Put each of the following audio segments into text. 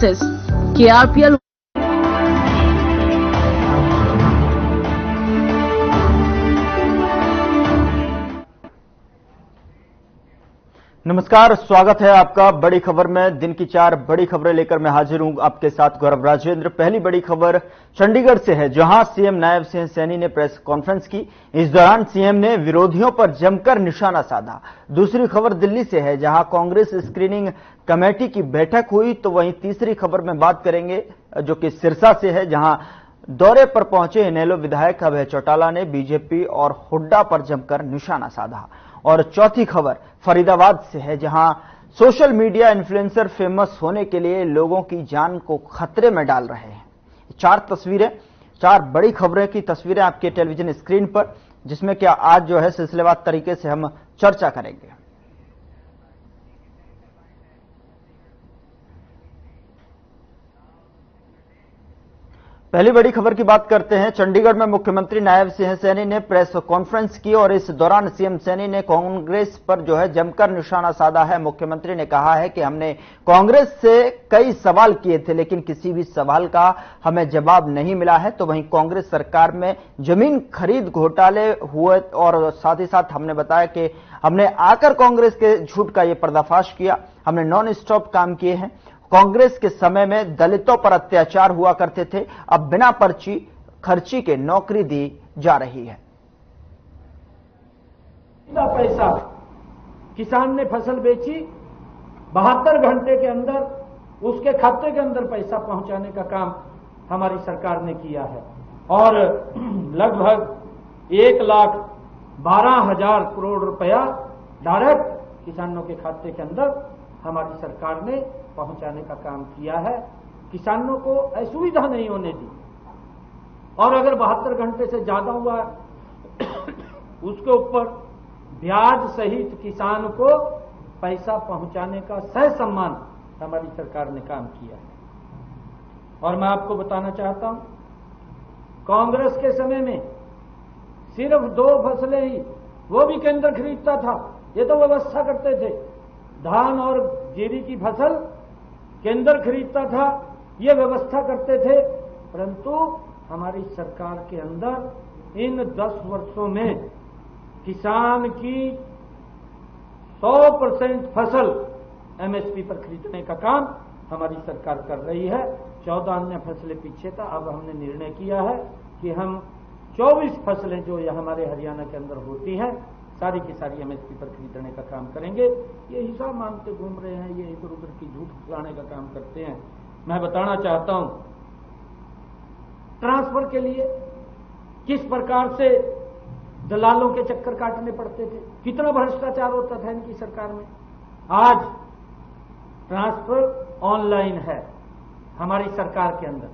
KRPL नमस्कार, स्वागत है आपका बड़ी खबर में। दिन की 4 बड़ी खबरें लेकर मैं हाजिर हूं आपके साथ गौरव राजेंद्र। पहली बड़ी खबर चंडीगढ़ से है, जहां सीएम नायब सिंह सैनी ने प्रेस कॉन्फ्रेंस की। इस दौरान सीएम ने विरोधियों पर जमकर निशाना साधा। दूसरी खबर दिल्ली से है, जहां कांग्रेस स्क्रीनिंग कमेटी की बैठक हुई। तो वहीं तीसरी खबर में बात करेंगे जो कि सिरसा से है, जहां दौरे पर पहुंचे इनेलो विधायक अभय चौटाला ने बीजेपी और हुड्डा पर जमकर निशाना साधा। और चौथी खबर फरीदाबाद से है, जहां सोशल मीडिया इन्फ्लुएंसर फेमस होने के लिए लोगों की जान को खतरे में डाल रहे हैं। 4 बड़ी खबरें की तस्वीरें आपके टेलीविजन स्क्रीन पर, जिसमें क्या आज जो है सिलसिलेवार तरीके से हम चर्चा करेंगे। पहली बड़ी खबर की बात करते हैं। चंडीगढ़ में मुख्यमंत्री नायब सिंह सैनी ने प्रेस कॉन्फ्रेंस की और इस दौरान सीएम सैनी ने कांग्रेस पर जो है जमकर निशाना साधा है। मुख्यमंत्री ने कहा है कि हमने कांग्रेस से कई सवाल किए थे, लेकिन किसी भी सवाल का हमें जवाब नहीं मिला है। तो वहीं कांग्रेस सरकार में जमीन खरीद घोटाले हुए और साथ ही साथ हमने बताया कि हमने आकर कांग्रेस के झूठ का यह पर्दाफाश किया। हमने नॉन स्टॉप काम किए हैं। कांग्रेस के समय में दलितों पर अत्याचार हुआ करते थे, अब बिना पर्ची खर्ची के नौकरी दी जा रही है। पैसा किसान ने फसल बेची, 72 घंटे के अंदर उसके खाते के अंदर पैसा पहुंचाने का काम हमारी सरकार ने किया है और लगभग 1,12,000 करोड़ रुपया डायरेक्ट किसानों के खाते के अंदर हमारी सरकार ने पहुंचाने का काम किया है। किसानों को असुविधा नहीं होने दी और अगर 72 घंटे से ज्यादा हुआ उसके ऊपर ब्याज सहित किसान को पैसा पहुंचाने का सह सम्मान हमारी सरकार ने काम किया है। और मैं आपको बताना चाहता हूं, कांग्रेस के समय में सिर्फ 2 फसलें ही, वो भी केंद्र खरीदता था। ये तो व्यवस्था करते थे, धान और जीरी की फसल केंद्र खरीदता था, ये व्यवस्था करते थे। परंतु हमारी सरकार के अंदर इन 10 वर्षों में किसान की 100% फसल एमएसपी पर खरीदने का काम हमारी सरकार कर रही है। 14 अन्य फसलें पीछे था। अब हमने निर्णय किया है कि हम 24 फसलें जो ये हमारे हरियाणा के अंदर होती हैं सारी की सारी एमएसपी पर खरीदने का काम करेंगे। ये हिसाब मांगते घूम रहे हैं, ये इधर उधर की झूठ फैलाने का काम करते हैं। मैं बताना चाहता हूं, ट्रांसफर के लिए किस प्रकार से दलालों के चक्कर काटने पड़ते थे, कितना भ्रष्टाचार होता था इनकी सरकार में। आज ट्रांसफर ऑनलाइन है हमारी सरकार के अंदर,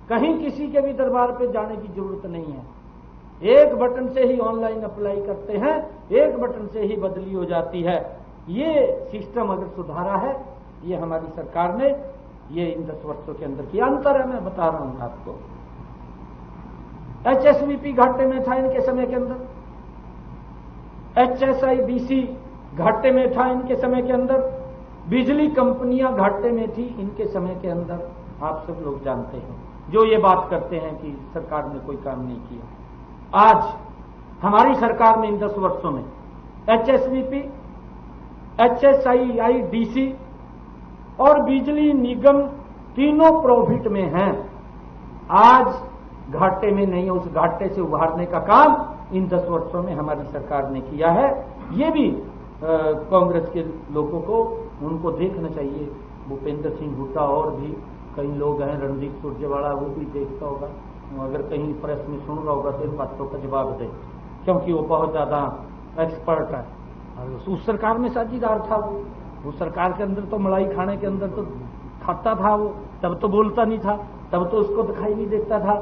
कहीं किसी के भी दरबार पे जाने की जरूरत नहीं है। एक बटन से ही ऑनलाइन अप्लाई करते हैं, एक बटन से ही बदली हो जाती है। ये सिस्टम अगर सुधारा है, ये हमारी सरकार ने ये इन 10 वर्षों के अंदर किया। अंतर है, मैं बता रहा हूं आपको। एचएसवीपी घाटे में था इनके समय के अंदर, एचएसआईडीसी घाटे में था इनके समय के अंदर, बिजली कंपनियां घाटे में थी इनके समय के अंदर। आप सब लोग जानते हैं जो ये बात करते हैं कि सरकार ने कोई काम नहीं किया। आज हमारी सरकार में इन 10 वर्षों में एचएसवीपी, एचएसआईडीसी और बिजली निगम तीनों प्रॉफिट में हैं। आज घाटे में नहीं है। उस घाटे से उभारने का काम इन 10 वर्षों में हमारी सरकार ने किया है। ये भी कांग्रेस के लोगों को उनको देखना चाहिए। भूपेंद्र सिंह हुड्डा और भी कई लोग हैं, रणदीप सुरजेवाला, वो भी देखता होगा। अगर कहीं प्रेस में सुन रहा होगा तो इन बातों का जवाब दे, क्योंकि वो बहुत ज्यादा एक्सपर्ट है। उस सरकार में साझीदार था वो सरकार के अंदर तो मलाई खाने के अंदर तो खाता था वो, तब तो बोलता नहीं था, तब तो उसको दिखाई नहीं देता था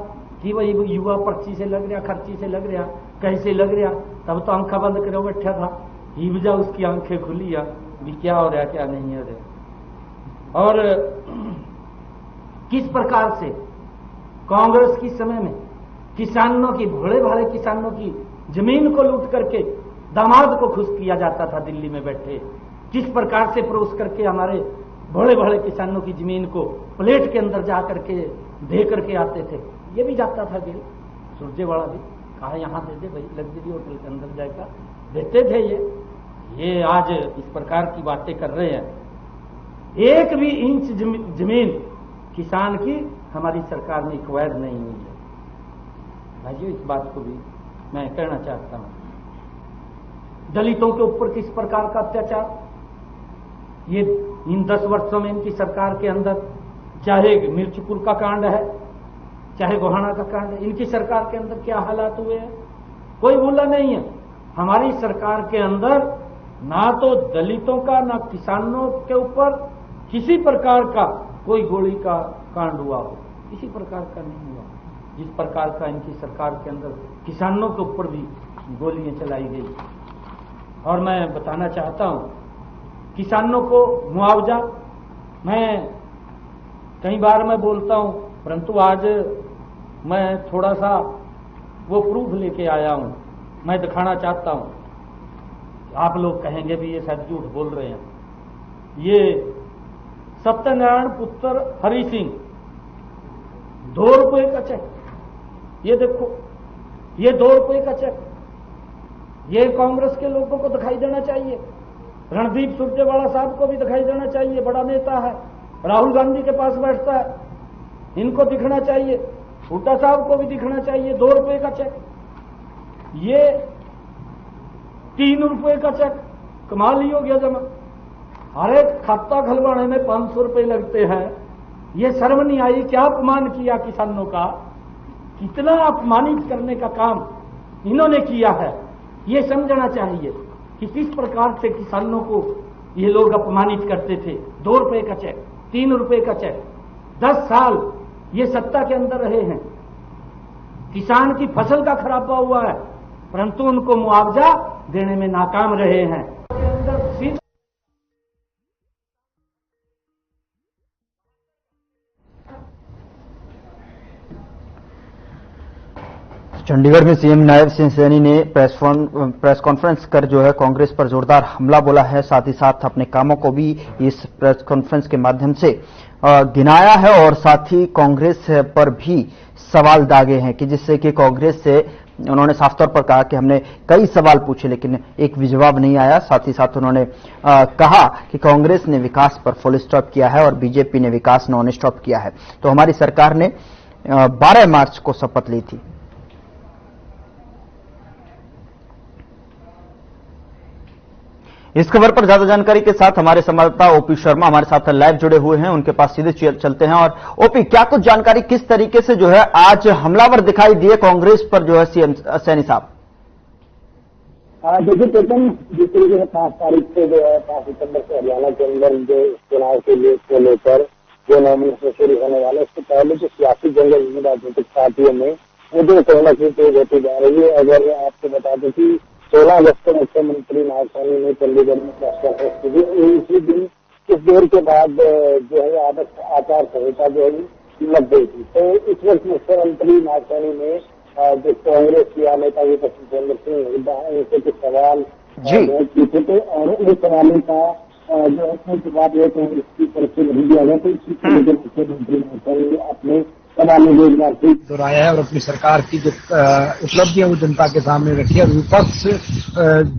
कि वही युवा पर्ची से लग रहा, खर्ची से लग रहा, कैसे लग रहा। तब तो आंखा बंद करे बैठा था, ही बजा उसकी आंखें खुली भी क्या हो रहा क्या नहीं हो रहा। और किस प्रकार से कांग्रेस के समय में किसानों की, भोले भाले किसानों की जमीन को लूट करके दामाद को खुश किया जाता था दिल्ली में बैठे, किस प्रकार से परोस करके हमारे बड़े बड़े किसानों की जमीन को प्लेट के अंदर जा करके दे करके आते थे। ये भी जाता था बिल, सुरजेवाला भी कहा यहाँ दे दे भाई, लग्जरी होटल के अंदर जाएगा, देते थे ये आज इस प्रकार की बातें कर रहे हैं। एक भी इंच जमीन किसान की हमारी सरकार में एक्वायर नहीं हुई है। भाइयों, इस बात को भी मैं कहना चाहता हूं। दलितों के ऊपर किस प्रकार का अत्याचार, ये इन 10 वर्षों में इनकी सरकार के अंदर, चाहे मिर्चपुर का कांड है, चाहे गोहाना का कांड है, इनकी सरकार के अंदर क्या हालात हुए हैं, कोई भूला नहीं है। हमारी सरकार के अंदर ना तो दलितों का ना किसानों के ऊपर किसी प्रकार का कोई गोली का कांड हुआ हो, किसी प्रकार का नहीं हुआ। जिस प्रकार का इनकी सरकार के अंदर किसानों के ऊपर भी गोलियां चलाई गई। और मैं बताना चाहता हूं, किसानों को मुआवजा, मैं कई बार मैं बोलता हूं, परंतु आज मैं थोड़ा सा वो प्रूफ लेके आया हूं, मैं दिखाना चाहता हूं। आप लोग कहेंगे भी ये शायद झूठ बोल रहे हैं। ये सत्यनारायण पुत्र हरि सिंह 2 रुपए का चेक, ये देखो, ये 2 रुपए का चेक, ये कांग्रेस के लोगों को दिखाई देना चाहिए, रणदीप सुरजेवाला साहब को भी दिखाई देना चाहिए, बड़ा नेता है, राहुल गांधी के पास बैठता है, इनको दिखना चाहिए, हुड्डा साहब को भी दिखना चाहिए। 2 रुपए का चेक, ये 3 रुपए का चेक, कमाल ही हो गया जमा। अरे खाता खुलवाने में 500 रुपए लगते हैं, ये शर्म नहीं आई? क्या अपमान किया किसानों का, कितना अपमानित करने का काम इन्होंने किया है, ये समझना चाहिए कि किस प्रकार से किसानों को ये लोग अपमानित करते थे। 2 रुपए का चेक, 3 रुपए का चेक, 10 साल ये सत्ता के अंदर रहे हैं, किसान की फसल का खराबा हुआ है, परंतु उनको मुआवजा देने में नाकाम रहे हैं। चंडीगढ़ में सीएम नायब सिंह सैनी ने प्रेस कॉन्फ्रेंस कर जो है कांग्रेस पर जोरदार हमला बोला है। साथ ही साथ अपने कामों को भी इस प्रेस कॉन्फ्रेंस के माध्यम से गिनाया है और साथ ही कांग्रेस पर भी सवाल दागे हैं कि जिससे कि कांग्रेस से उन्होंने साफ तौर पर कहा कि हमने कई सवाल पूछे लेकिन एक भी जवाब नहीं आया। साथ ही साथ उन्होंने कहा कि कांग्रेस ने विकास पर फुल स्टॉप किया है और बीजेपी ने विकास नॉन स्टॉप किया है। तो हमारी सरकार ने 12 मार्च को शपथ ली थी। इस खबर पर ज्यादा जानकारी के साथ हमारे संवाददाता ओपी शर्मा हमारे साथ लाइव जुड़े हुए हैं, उनके पास सीधे चलते हैं। और ओपी, क्या कुछ जानकारी, किस तरीके से जो है आज हमलावर दिखाई दिए कांग्रेस पर जो है सीएम सैनी साहब? देखिए चेतन, जिस तरीके से 5 तारीख से जो है 5 सितंबर से हरियाणा के अंदर जो चुनाव के लिए को लेकर जो नॉमिनेशन शुरू होने वाले, उससे पहले जो सियासी जंग विभिन्न राजनीतिक पार्टियों में वो जो कहीं ना कहीं तेज होती जा रही है। अगर आपको बता दें कि 16 अगस्त को मुख्यमंत्री नायब सैनी ने चंडीगढ़ में प्रेस कॉन्फ्रेंस की थी। इसी दिन कुछ देर के बाद जो है आदर्श आचार संहिता जो है लग गई थी। तो इस वक्त मुख्यमंत्री नायब सैनी ने जो कांग्रेस की नेता विपक्षी सुरेंद्र सिंह हुड्डा इनसे कुछ सवाल पूछे थे और उन सवालों का जो है कोई जवाब है कांग्रेस की तरफ से नहीं दिया गया। तो इसी तरह के मुख्यमंत्री नायब सैनी ने अपने रोजगार से दोहराया है और अपनी सरकार की जो उपलब्धियां वो जनता के सामने रखी है। विपक्ष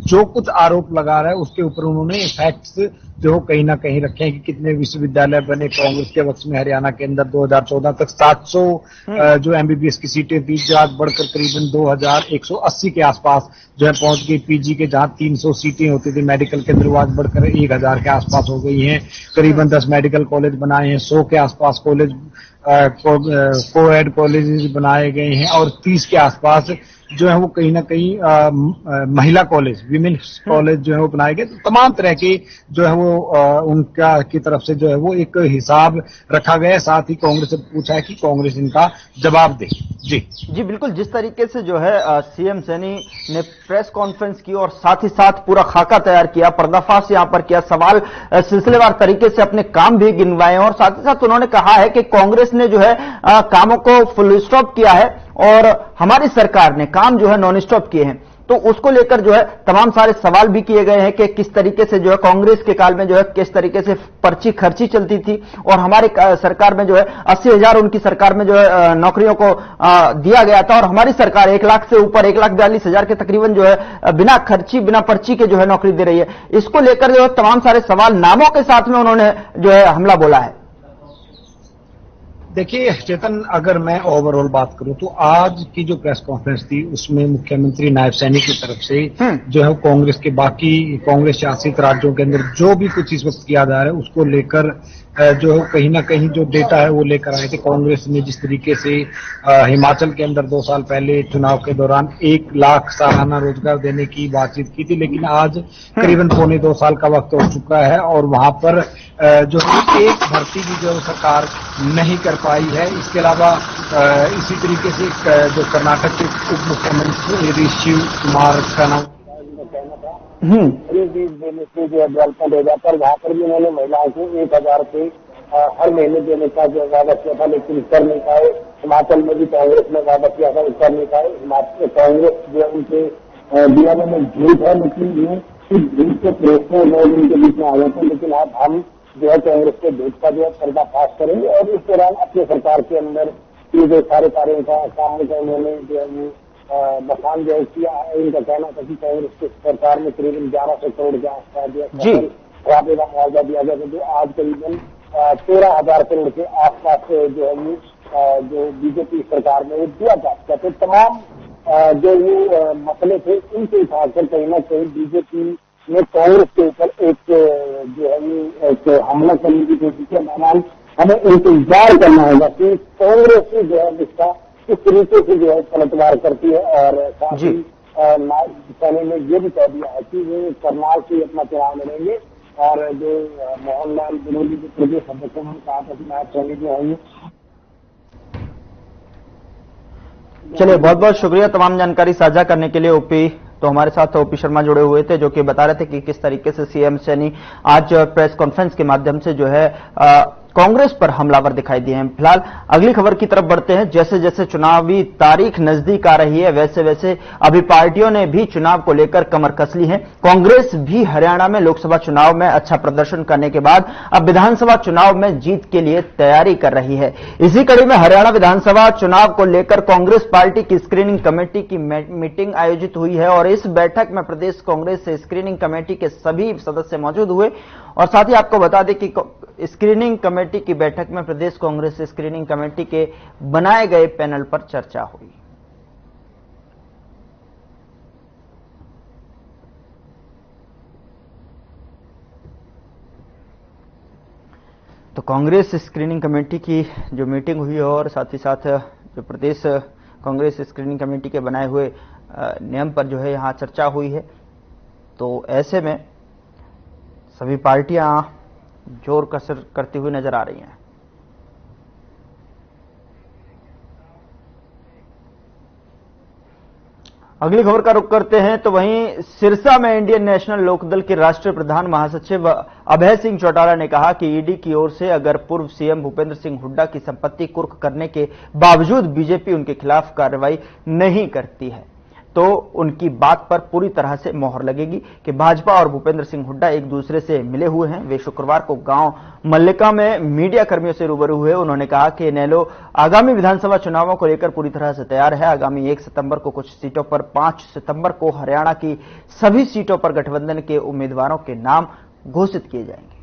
जो कुछ आरोप लगा रहा है उसके ऊपर उन्होंने फैक्ट्स जो कहीं ना कहीं रखे हैं कि कितने विश्वविद्यालय बने कांग्रेस के वक्त में हरियाणा के अंदर 2014 तक 700 जो एमबीबीएस की सीटें थी जो आज बढ़कर करीबन 2180 के आसपास जो है पहुंच गई। पीजी के जहां 300 सीटें होती थी मेडिकल के अंदर वो आज बढ़कर 1000 के आसपास हो गई हैं। करीबन 10 मेडिकल कॉलेज बनाए हैं, 100 के आसपास कॉलेज को-एड कॉलेजेस बनाए गए हैं और 30 के आसपास जो है वो कहीं ना कहीं महिला कॉलेज, विमेन्स कॉलेज जो है वो बनाए गए। तो तमाम तरह के जो है वो उनका की तरफ से जो है वो एक हिसाब रखा गया है। साथ ही कांग्रेस से पूछा है कि कांग्रेस इनका जवाब दे। जी बिल्कुल, जिस तरीके से जो है सीएम सैनी ने प्रेस कॉन्फ्रेंस की और साथ ही साथ पूरा खाका तैयार किया, पर्दाफाश यहां पर किया, सवाल सिलसिलेवार तरीके से अपने काम भी गिनवाए और साथ ही साथ उन्होंने कहा है कि कांग्रेस ने जो है कामों को फुल स्टॉप किया है और हमारी सरकार ने काम जो है नॉन स्टॉप किए हैं। तो उसको लेकर जो है तमाम सारे सवाल भी किए गए हैं कि किस तरीके से जो है कांग्रेस के काल में जो है किस तरीके से पर्ची खर्ची चलती थी और हमारी सरकार में जो है 80,000 उनकी सरकार में जो है नौकरियों को दिया गया था और हमारी सरकार 1 लाख से ऊपर 1,42,000 के तकरीबन जो है बिना खर्ची बिना पर्ची के जो है नौकरी दे रही है। इसको लेकर जो है तमाम सारे सवाल नामों के साथ में उन्होंने जो है हमला बोला है। देखिए चेतन, अगर मैं ओवरऑल बात करूं तो आज की जो प्रेस कॉन्फ्रेंस थी उसमें मुख्यमंत्री नायब सैनी की तरफ से जो है कांग्रेस के बाकी कांग्रेस शासित राज्यों के अंदर जो भी कुछ इस वक्त किया जा रहा है उसको लेकर जो कहीं ना कहीं जो डेटा है वो लेकर आए थे। कांग्रेस ने जिस तरीके से हिमाचल के अंदर 2 साल पहले चुनाव के दौरान 1 लाख सालाना रोजगार देने की बातचीत की थी, लेकिन आज करीबन 2.25 साल का वक्त हो चुका है और वहां पर जो एक भर्ती भी जो सरकार नहीं कर पाई है। इसके अलावा इसी तरीके से जो कर्नाटक के उप मुख्यमंत्री शिव कुमार का नाम जो डेवलपमेंट हो जाता है वहां पर भी उन्होंने महिलाओं को 1,000 रुपये हर महीने देने का जो वादा किया था, लेकिन कर नहीं पाए। हिमाचल में भी कांग्रेस ने वादा किया था, कर नहीं पाए। हिमाचल कांग्रेस जो है उनके दीवारों में झूठ है, लेकिन ये सिर्फ झूठ के प्रेस लोग उनके बीच में आ जाते हैं। लेकिन अब हम जो है कांग्रेस के झूठ का जो है पर्दाफाश करेंगे और इस दौरान अपने सरकार के अंदर ये जो सारे कार्यों का काम का उन्होंने जो है वो बखान जो किया। इनका कहना था कि कांग्रेस की सरकार में करीबन 1100 करोड़ के आसपास खराबे का मुआवजा दिया गया था, जो आज करीबन 13,000 करोड़ के आसपास जो है वो जो बीजेपी सरकार में दिया जा चुका। तो तमाम जो ये मसले थे इनके उठाकर कहीं ना कहीं बीजेपी ने कांग्रेस के ऊपर एक जो है वो एक हमला करने की कोशिश की। मैदान हमें इंतजार करना होगा कि कांग्रेस ही जो है इसका किस तरीके से जो है पलटवार करती है। और साथ ही नायब सैनी ने ये भी कह दिया है कि वे करनाल से अपना चुनाव लड़ेंगे और जो मोहनलाल बिरोली के प्रदेश अध्यक्ष उन्होंने कहा था कि नायब सैनी जो होंगे। चलिए, बहुत बहुत शुक्रिया तमाम जानकारी साझा करने के लिए। ओपी तो हमारे साथ ओपी शर्मा जुड़े हुए थे जो कि बता रहे थे कि किस तरीके से सीएम सैनी आज प्रेस कॉन्फ्रेंस के माध्यम से जो है कांग्रेस पर हमलावर दिखाई दिए हैं। फिलहाल अगली खबर की तरफ बढ़ते हैं। जैसे जैसे चुनावी तारीख नजदीक आ रही है वैसे वैसे अभी पार्टियों ने भी चुनाव को लेकर कमर कस ली है। कांग्रेस भी हरियाणा में लोकसभा चुनाव में अच्छा प्रदर्शन करने के बाद अब विधानसभा चुनाव में जीत के लिए तैयारी कर रही है। इसी कड़ी में हरियाणा विधानसभा चुनाव को लेकर कांग्रेस पार्टी की स्क्रीनिंग कमेटी की मीटिंग आयोजित हुई है और इस बैठक में प्रदेश कांग्रेस से स्क्रीनिंग कमेटी के सभी सदस्य मौजूद हुए और साथ ही आपको बता दें कि स्क्रीनिंग कमेटी की बैठक में प्रदेश कांग्रेस स्क्रीनिंग कमेटी के बनाए गए पैनल पर चर्चा हुई। तो कांग्रेस स्क्रीनिंग कमेटी की जो मीटिंग हुई और साथ ही साथ जो प्रदेश कांग्रेस स्क्रीनिंग कमेटी के बनाए हुए नियम पर जो है यहां चर्चा हुई है। तो ऐसे में सभी पार्टियां जोर कसर करती हुई नजर आ रही हैं। अगली खबर का रुख करते हैं तो वहीं सिरसा में इंडियन नेशनल लोकदल के राष्ट्रीय प्रधान महासचिव अभय सिंह चौटाला ने कहा कि ईडी की ओर से अगर पूर्व सीएम भूपेंद्र सिंह हुड्डा की संपत्ति कुर्क करने के बावजूद बीजेपी उनके खिलाफ कार्रवाई नहीं करती है तो उनकी बात पर पूरी तरह से मोहर लगेगी कि भाजपा और भूपेंद्र सिंह हुड्डा एक दूसरे से मिले हुए हैं। वे शुक्रवार को गांव मल्लिका में मीडिया कर्मियों से रूबरू हुए। उन्होंने कहा कि इनेलो आगामी विधानसभा चुनावों को लेकर पूरी तरह से तैयार है। आगामी 1 सितंबर को कुछ सीटों पर, 5 सितंबर को हरियाणा की सभी सीटों पर गठबंधन के उम्मीदवारों के नाम घोषित किए जाएंगे।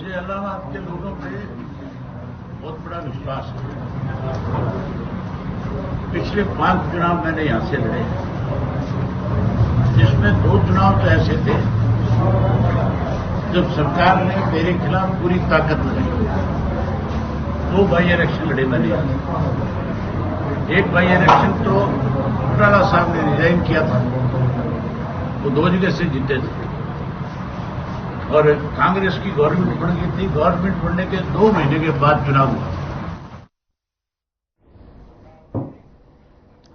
इलाहाबाद के लोगों पे बहुत बड़ा विश्वास है। पिछले 5 चुनाव मैंने यहां से लड़े, जिसमें 2 चुनाव तो ऐसे थे जब सरकार ने मेरे खिलाफ पूरी ताकत लगाई। 2 बाई इलेक्शन लड़े मैंने। एक बाई इलेक्शन तो चौटाला साहब ने रिजाइन किया था, वो 2 जगह से जीते थे और कांग्रेस की गवर्नमेंट बन गई थी। गवर्नमेंट बनने के 2 महीने के बाद चुनाव हुआ।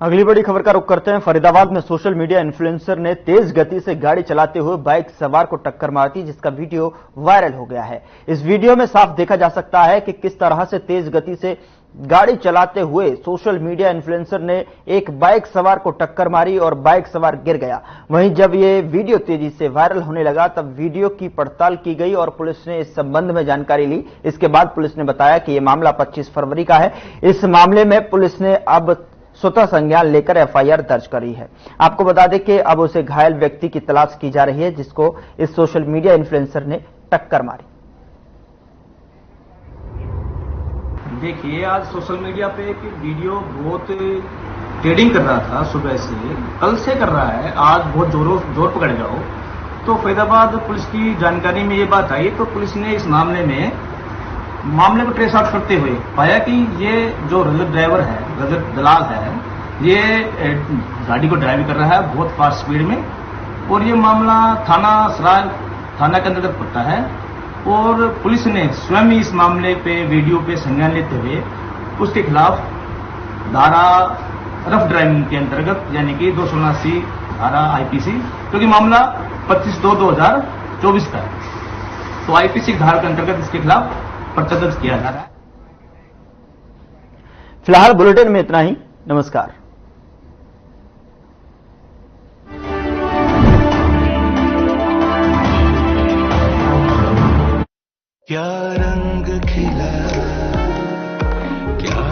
अगली बड़ी खबर का रुख करते हैं। फरीदाबाद में सोशल मीडिया इन्फ्लुएंसर ने तेज गति से गाड़ी चलाते हुए बाइक सवार को टक्कर मार दी, जिसका वीडियो वायरल हो गया है। इस वीडियो में साफ देखा जा सकता है कि किस तरह से तेज गति से गाड़ी चलाते हुए सोशल मीडिया इन्फ्लुएंसर ने एक बाइक सवार को टक्कर मारी और बाइक सवार गिर गया। वहीं जब ये वीडियो तेजी से वायरल होने लगा तब वीडियो की पड़ताल की गई और पुलिस ने इस संबंध में जानकारी ली। इसके बाद पुलिस ने बताया कि यह मामला 25 फरवरी का है। इस मामले में पुलिस ने अब स्वतः संज्ञान लेकर एफआईआर दर्ज करी है। आपको बता दें कि अब उसे घायल व्यक्ति की तलाश की जा रही है जिसको इस सोशल मीडिया इन्फ्लुएंसर ने टक्कर मारी। देखिए, आज सोशल मीडिया पे एक वीडियो बहुत ट्रेडिंग कर रहा था, सुबह से कल से कर रहा है, आज बहुत जोर पकड़ गया हो। तो फरीदाबाद पुलिस की जानकारी में ये बात आई तो पुलिस ने इस मामले को ट्रेस आउट करते हुए पाया कि ये जो रजत ड्राइवर है, रजत दलाल है, ये गाड़ी को ड्राइव कर रहा है बहुत फास्ट स्पीड में और ये मामला थाना सराय थाना के अंतर्गत पड़ता है। और पुलिस ने स्वयं ही इस मामले पे वीडियो पे संज्ञान लेते हुए उसके खिलाफ धारा रफ ड्राइविंग के अंतर्गत यानी कि 279 धारा आईपीसी, क्योंकि मामला 25/2/2024 का है, तो आईपीसी धारा के अंतर्गत इसके खिलाफ पर्चा दर्ज किया जा रहा है। फिलहाल बुलेटिन में इतना ही। नमस्कार। क्या रंग खिला, क्या